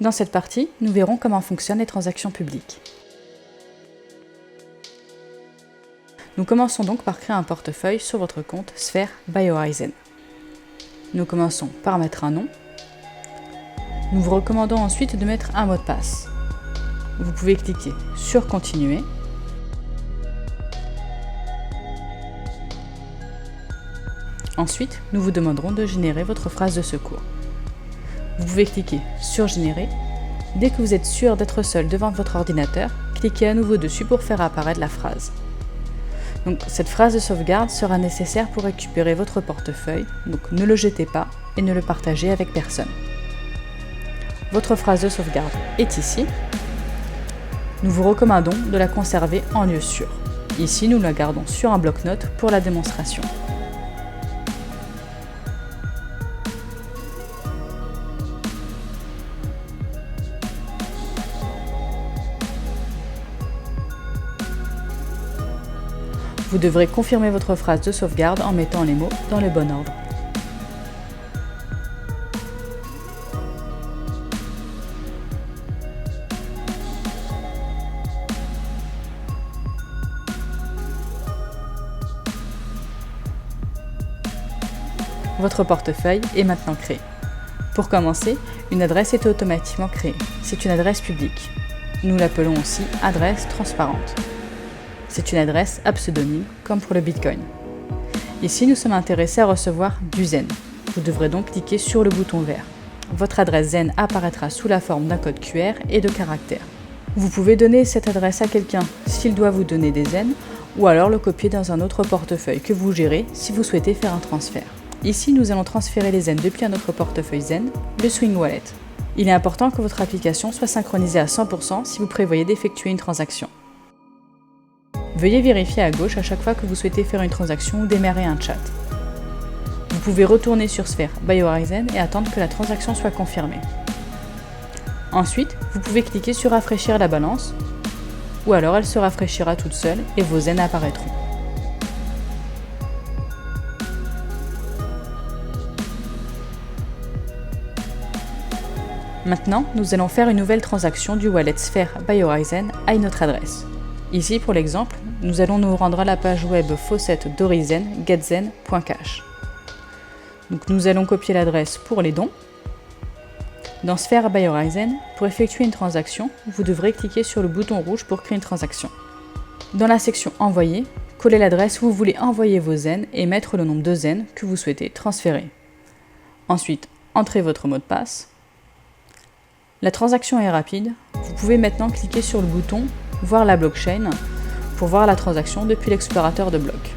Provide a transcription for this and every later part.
Dans cette partie, nous verrons comment fonctionnent les transactions publiques. Nous commençons donc par créer un portefeuille sur votre compte Sphere by Horizen. Nous commençons par mettre un nom. Nous vous recommandons ensuite de mettre un mot de passe. Vous pouvez cliquer sur Continuer. Ensuite, nous vous demanderons de générer votre phrase de secours. Vous pouvez cliquer sur Générer. Dès que vous êtes sûr d'être seul devant votre ordinateur, cliquez à nouveau dessus pour faire apparaître la phrase. Donc, cette phrase de sauvegarde sera nécessaire pour récupérer votre portefeuille, donc ne le jetez pas et ne le partagez avec personne. Votre phrase de sauvegarde est ici. Nous vous recommandons de la conserver en lieu sûr. Ici, nous la gardons sur un bloc-notes pour la démonstration. Vous devrez confirmer votre phrase de sauvegarde en mettant les mots dans le bon ordre. Votre portefeuille est maintenant créé. Pour commencer, une adresse est automatiquement créée. C'est une adresse publique. Nous l'appelons aussi adresse transparente. C'est une adresse à pseudonyme, comme pour le Bitcoin. Ici, nous sommes intéressés à recevoir du Zen. Vous devrez donc cliquer sur le bouton vert. Votre adresse Zen apparaîtra sous la forme d'un code QR et de caractères. Vous pouvez donner cette adresse à quelqu'un s'il doit vous donner des Zen, ou alors le copier dans un autre portefeuille que vous gérez si vous souhaitez faire un transfert. Ici, nous allons transférer les Zen depuis un autre portefeuille Zen, le Swing Wallet. Il est important que votre application soit synchronisée à 100% si vous prévoyez d'effectuer une transaction. Veuillez vérifier à gauche à chaque fois que vous souhaitez faire une transaction ou démarrer un chat. Vous pouvez retourner sur Sphere by Horizen et attendre que la transaction soit confirmée. Ensuite, vous pouvez cliquer sur Rafraîchir la balance, ou alors elle se rafraîchira toute seule et vos Zen apparaîtront. Maintenant, nous allons faire une nouvelle transaction du wallet Sphere by Horizen à une autre adresse. Ici, pour l'exemple, nous allons nous rendre à la page web faucet d'Horizen getzen.cash. Donc nous allons copier l'adresse pour les dons. Dans Sphere by Horizen, pour effectuer une transaction, vous devrez cliquer sur le bouton rouge pour créer une transaction. Dans la section Envoyer, collez l'adresse où vous voulez envoyer vos Zen et mettre le nombre de Zen que vous souhaitez transférer. Ensuite, entrez votre mot de passe. La transaction est rapide. Vous pouvez maintenant cliquer sur le bouton Voir la blockchain pour voir la transaction depuis l'explorateur de blocs.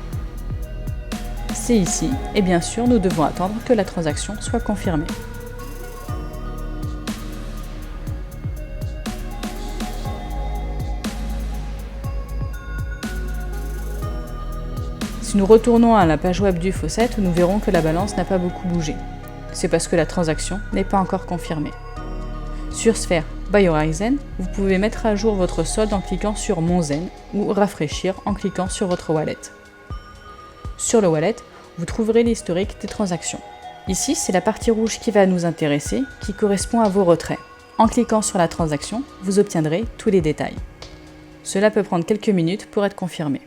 C'est ici, et bien sûr, nous devons attendre que la transaction soit confirmée. Si nous retournons à la page web du faucet, nous verrons que la balance n'a pas beaucoup bougé. C'est parce que la transaction n'est pas encore confirmée. Sur Sphere by Horizen, vous pouvez mettre à jour votre solde en cliquant sur Mon Zen ou rafraîchir en cliquant sur votre wallet. Sur le wallet, vous trouverez l'historique des transactions. Ici, c'est la partie rouge qui va nous intéresser, qui correspond à vos retraits. En cliquant sur la transaction, vous obtiendrez tous les détails. Cela peut prendre quelques minutes pour être confirmé.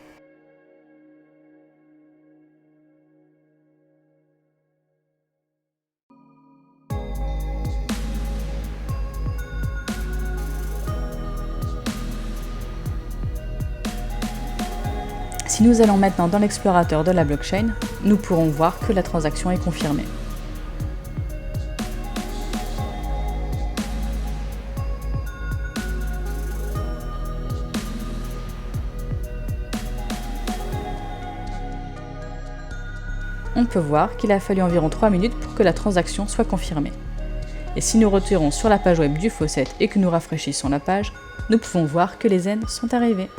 Si nous allons maintenant dans l'explorateur de la blockchain, nous pourrons voir que la transaction est confirmée. On peut voir qu'il a fallu environ 3 minutes pour que la transaction soit confirmée. Et si nous retirons sur la page web du faucet et que nous rafraîchissons la page, nous pouvons voir que les Zen sont arrivés.